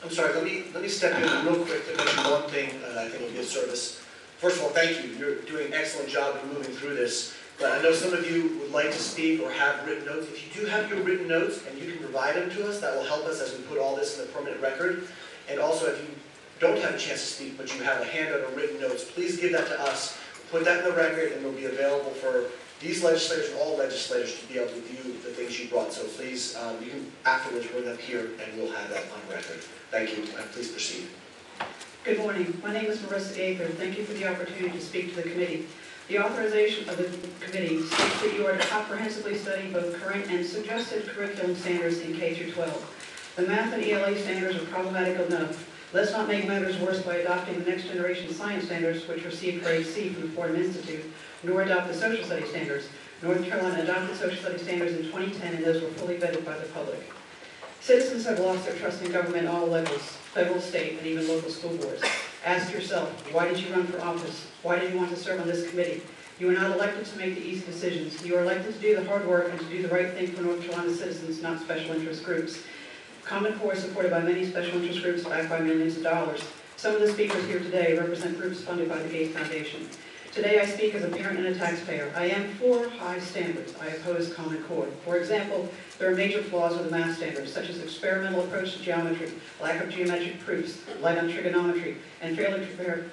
I'm sorry, let me step in real quick to mention one thing I think will be of service. First of all, thank you. You're doing an excellent job in moving through this. But I know some of you would like to speak or have written notes. If you do have your written notes and you can provide them to us, that will help us as we put all this in the permanent record. And also, if you don't have a chance to speak, but you have a handout or written notes, please give that to us. Put that in the record, and it'll be available for these legislators and all legislators to be able to view the things you brought. So please, you can afterwards bring them here, and we'll have that on record. Thank you, and please proceed. Good morning. My name is Marissa Tape. Thank you for the opportunity to speak to the committee. The authorization of the committee states that you are to comprehensively study both current and suggested curriculum standards in K through 12. The math and ELA standards are problematic enough. Let's not make matters worse by adopting the next generation science standards, which received grade C from the Fordham Institute, nor adopt the social studies standards. North Carolina adopted social studies standards in 2010, and those were fully vetted by the public. Citizens have lost their trust in government at all levels, federal, state, and even local school boards. Ask yourself, why did you run for office? Why did you want to serve on this committee? You are not elected to make the easy decisions. You are elected to do the hard work and to do the right thing for North Carolina citizens, not special interest groups. Common Core is supported by many special interest groups backed by millions of dollars. Some of the speakers here today represent groups funded by the Gates Foundation. Today I speak as a parent and a taxpayer. I am for high standards. I oppose Common Core. For example, there are major flaws with the math standards, such as experimental approach to geometry, lack of geometric proofs, light on trigonometry, and failure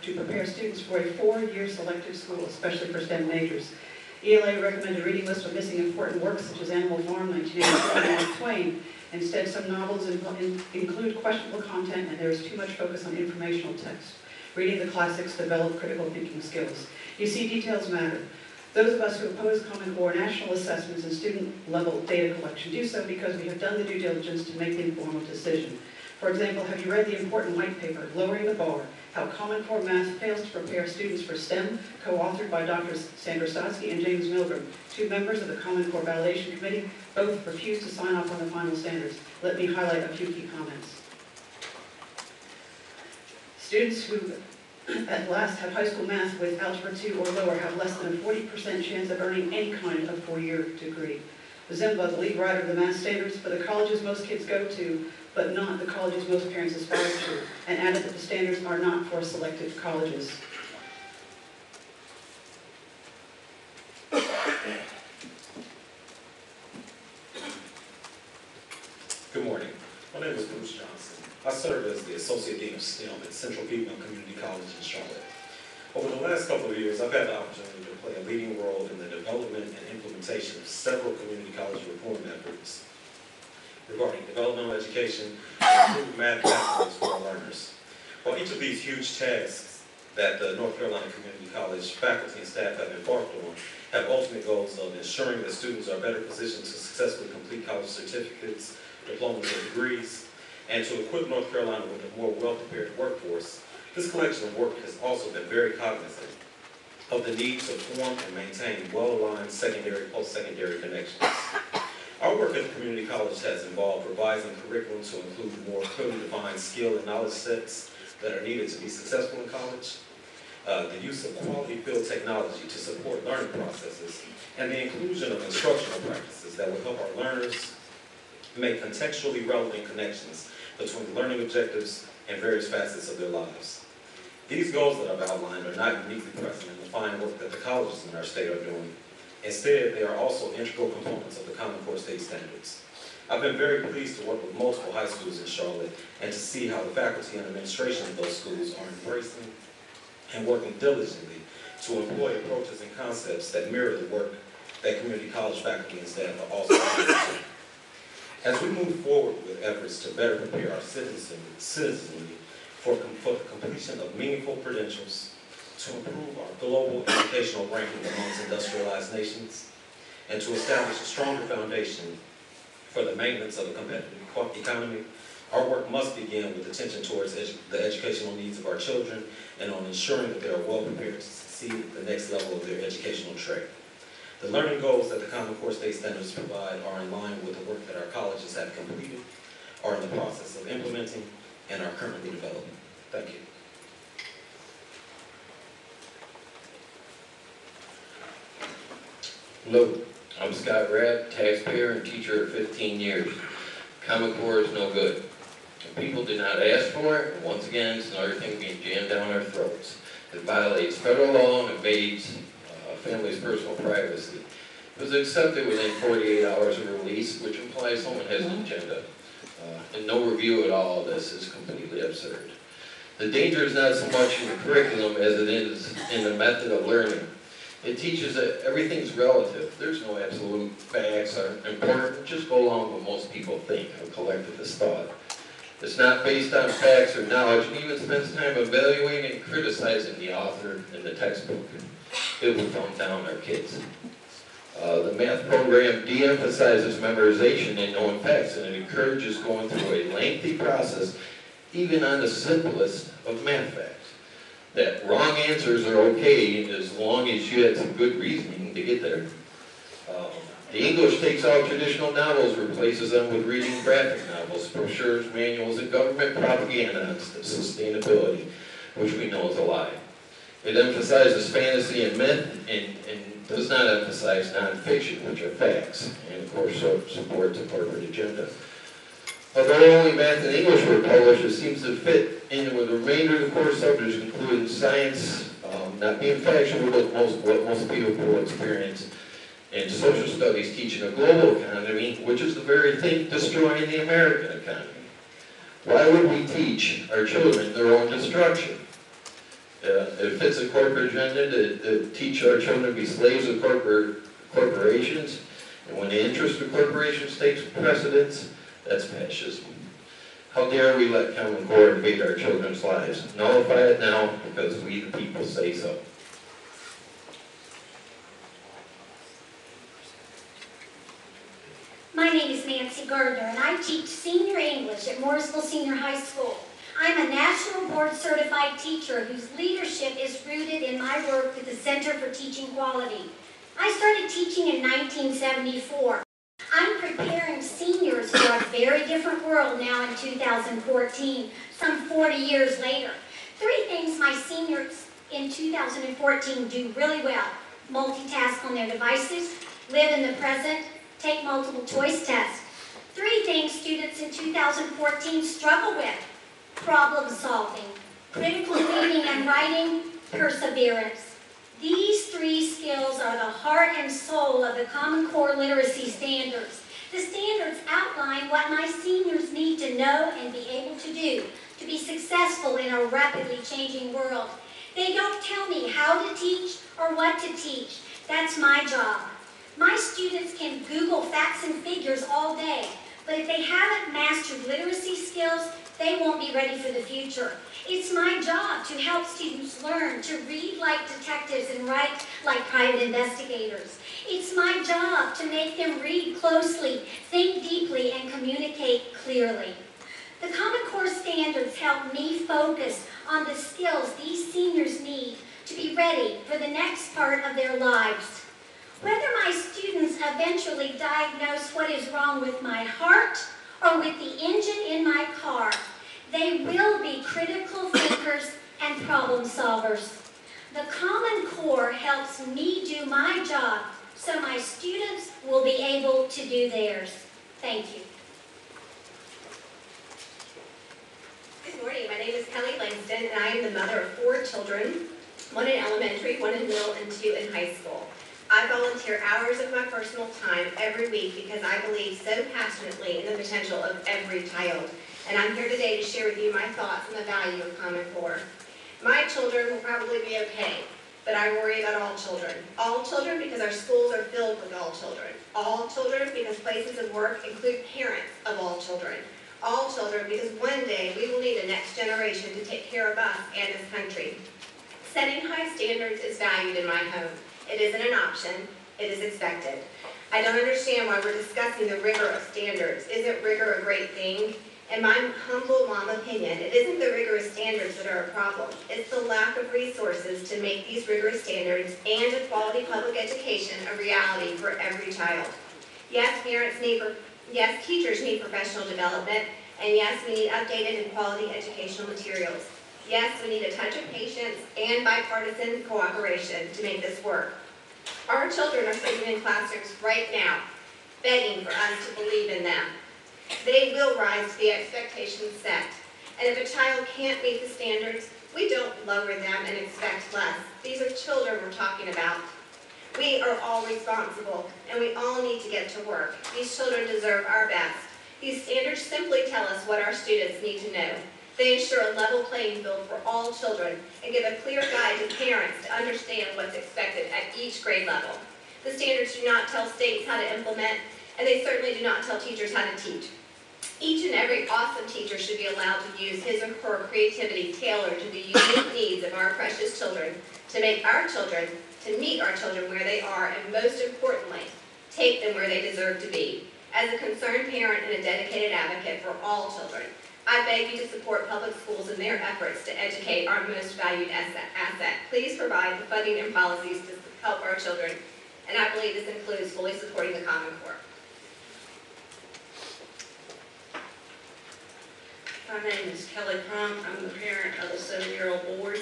to prepare students for a 4-year selective school, especially for STEM majors. ELA recommended reading lists of missing important works, such as Animal Farm, 1984, and Mark Twain. Instead, some novels include questionable content, and there is too much focus on informational text. Reading the classics develop critical thinking skills. You see, details matter. Those of us who oppose Common Core national assessments and student-level data collection do so because we have done the due diligence to make the informed decision. For example, have you read the important white paper, Lowering the Bar, How Common Core Math Fails to Prepare Students for STEM, co-authored by Drs. Sandra Stotsky and James Milgram, 2 members of the Common Core Validation Committee. Both refused to sign off on the final standards. Let me highlight a few key comments. Students who at last have high school math with Algebra 2 or lower have less than a 40% chance of earning any kind of 4-year degree. Zimba, the lead writer of the math standards for the colleges most kids go to, but not the colleges most parents aspire to, and added that the standards are not for selective colleges. Good morning. My name is Bruce Johnson. I serve as the Associate Dean of STEM at Central Piedmont Community College in Charlotte. Over the last couple of years, I've had the opportunity to play a leading role in the development and implementation of several community college reform efforts regarding developmental education and improved math pathways for our learners. While each of these huge tasks that the North Carolina Community College faculty and staff have embarked on have ultimate goals of ensuring that students are better positioned to successfully complete college certificates, diplomas, and degrees, and to equip North Carolina with a more well-prepared workforce, this collection of work has also been very cognizant of the need to form and maintain well-aligned secondary, post-secondary connections. Our work at the community college has involved revising curriculum to include more clearly defined skill and knowledge sets that are needed to be successful in college, the use of quality field technology to support learning processes, and the inclusion of instructional practices that will help our learners make contextually relevant connections between learning objectives and various facets of their lives. These goals that I've outlined are not uniquely present in the fine work that the colleges in our state are doing. Instead, they are also integral components of the Common Core state standards. I've been very pleased to work with multiple high schools in Charlotte and to see how the faculty and administration of those schools are embracing and working diligently to employ approaches and concepts that mirror the work that community college faculty and staff are also doing. As we move forward with efforts to better prepare our citizenry for the completion of meaningful credentials, to improve our global educational ranking amongst industrialized nations, and to establish a stronger foundation for the maintenance of a competitive economy, our work must begin with attention towards the educational needs of our children and on ensuring that they are well prepared to succeed at the next level of their educational trek. The learning goals that the Common Core state standards provide are in line with the work that our colleges have completed, are in the process of implementing, and are currently developing. Thank you. Hello, I'm Scott Rapp, taxpayer and teacher of 15 years. Common Core is no good. People do not ask for it, and once again, it's another thing being jammed down our throats. It violates federal law and invades families' personal privacy. It was accepted within 48 hours of release, which implies someone has an agenda. And no review at all of this is completely absurd. The danger is not so much in the curriculum as it is in the method of learning. It teaches that everything's relative. There's no absolute facts are important. Just go along with what most people think or collectivist thought. It's not based on facts or knowledge, and even spends time evaluating and criticizing the author and the textbook. It will dumb down our kids. The math program de-emphasizes memorization and knowing facts, and it encourages going through a lengthy process, even on the simplest of math facts. That wrong answers are okay as long as you had some good reasoning to get there. The English takes out traditional novels, replaces them with reading graphic novels, brochures, manuals, and government propaganda on sustainability, which we know is a lie. It emphasizes fantasy and myth, and does not emphasize nonfiction, which are facts, and of course supports a corporate agenda. Although only math and English were published, it seems to fit in with the remainder of the core subjects, including science, not being factual with what most people will experience, and social studies teaching a global economy, which is the very thing destroying the American economy. Why would we teach our children their own destruction? It fits a corporate agenda to teach our children to be slaves of corporations, and when the interest of corporations takes precedence, that's fascism. How dare we let Common Core invade our children's lives? Nullify it now because we the people say so. My name is Nancy Gardner, and I teach senior English at Mooresville Senior High School. I'm a national board certified teacher whose leadership is rooted in my work with the Center for Teaching Quality. I started teaching in 1974. I'm preparing seniors for a very different world now in 2014, some 40 years later. 3 things my seniors in 2014 do really well: multitask on their devices, live in the present, take multiple choice tests. 3 things students in 2014 struggle with: problem solving, critical reading and writing, perseverance. These 3 skills are the heart and soul of the Common Core literacy standards. The standards outline what my seniors need to know and be able to do to be successful in a rapidly changing world. They don't tell me how to teach or what to teach. That's my job. My students can Google facts and figures all day, but if they haven't mastered literacy skills, they won't be ready for the future. It's my job to help students learn to read like detectives and write like private investigators. It's my job to make them read closely, think deeply, and communicate clearly. The Common Core standards help me focus on the skills these seniors need to be ready for the next part of their lives. Whether my students eventually diagnose what is wrong with my heart or with the engine in my car, they will be critical thinkers and problem solvers. The Common Core helps me do my job so my students will be able to do theirs. Thank you. Good morning. My name is Kellie, Langston, and I am the mother of 4 children, 1 in elementary, 1 in middle, and 2 in high school. I volunteer hours of my personal time every week because I believe so passionately in the potential of every child. And I'm here today to share with you my thoughts on the value of Common Core. My children will probably be okay, but I worry about all children. All children because our schools are filled with all children. All children because places of work include parents of all children. All children because one day we will need a next generation to take care of us and this country. Setting high standards is valued in my home. It isn't an option, it is expected. I don't understand why we're discussing the rigor of standards. Isn't rigor a great thing? In my humble mom opinion, it isn't the rigorous standards that are a problem. It's the lack of resources to make these rigorous standards and a quality public education a reality for every child. Yes, teachers need professional development, and yes, we need updated and quality educational materials. Yes, we need a touch of patience and bipartisan cooperation to make this work. Our children are sitting in classrooms right now, begging for us to believe in them. They will rise to the expectations set. And if a child can't meet the standards, we don't lower them and expect less. These are children we're talking about. We are all responsible, and we all need to get to work. These children deserve our best. These standards simply tell us what our students need to know. They ensure a level playing field for all children and give a clear guide to parents to understand what's expected at each grade level. The standards do not tell states how to implement, and they certainly do not tell teachers how to teach. Each and every awesome teacher should be allowed to use his or her creativity tailored to the unique needs of our precious children, to make our children, to meet our children where they are, and most importantly, take them where they deserve to be. As a concerned parent and a dedicated advocate for all children, I beg you to support public schools in their efforts to educate our most valued asset. Please provide the funding and policies to help our children, and I believe this includes fully supporting the Common Core. My name is Kellie Crump. I'm the parent of a 7-year-old boy.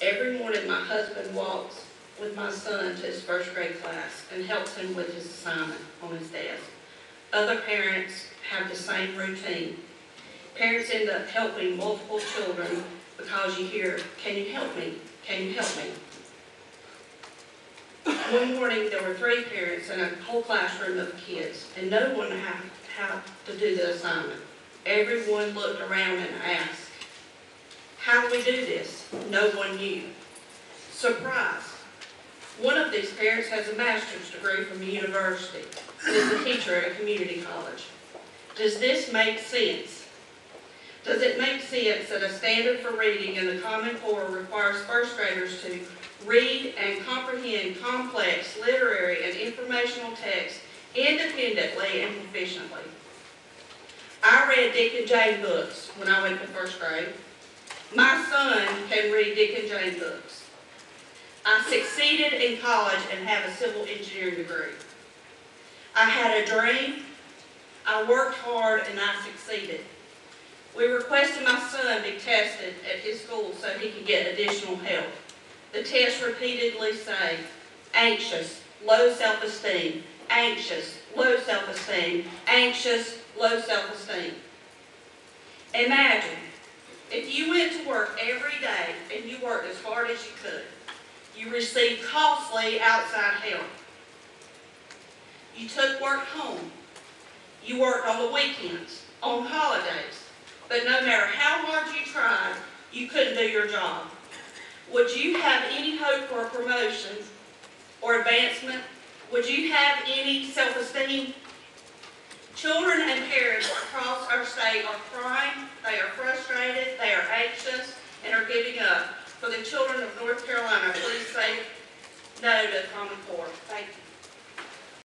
Every morning my husband walks with my son to his first grade class and helps him with his assignment on his desk. Other parents have the same routine. Parents end up helping multiple children because you hear, "Can you help me? Can you help me?" One morning there were 3 parents in a whole classroom of kids, and no one knew how to do the assignment. Everyone looked around and asked, "How do we do this?" No one knew. Surprise! One of these parents has a master's degree from a university and is a teacher at a community college. Does this make sense? Does it make sense that a standard for reading in the Common Core requires first graders to read and comprehend complex literary and informational texts independently and proficiently? I read Dick and Jane books when I went to first grade. My son can read Dick and Jane books. I succeeded in college and have a civil engineering degree. I had a dream, I worked hard, and I succeeded. We requested my son be tested at his school so he could get additional help. The tests repeatedly say, anxious, low self-esteem, anxious, low self-esteem, anxious, low self-esteem. Imagine if you went to work every day and you worked as hard as you could. You received costly outside help. You took work home. You worked on the weekends, on holidays. But no matter how hard you tried, you couldn't do your job. Would you have any hope for a promotion or advancement? Would you have any self-esteem? Children and parents across our state are crying, they are frustrated, they are anxious, and are giving up. For the children of North Carolina, please say no to the Common Core. Thank you.